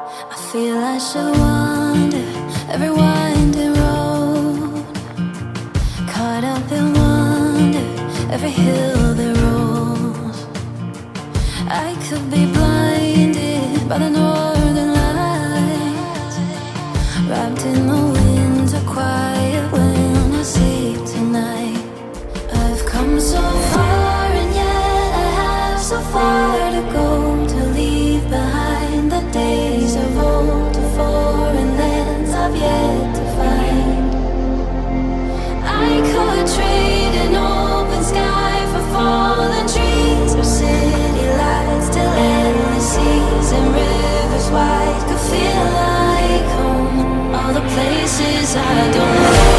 I feel I should wander every winding road, caught up in wonder, every hill that rolls. I could be blinded by the northern lights, wrapped in the winds of quiet when I sleep tonight. I've come so far and yet I have so far to go, to leave behind the days of old, to foreign lands I've yet to find. I could trade an open sky for fallen trees, or city lights till endless seas and rivers wide could feel like home. All the places I don't know.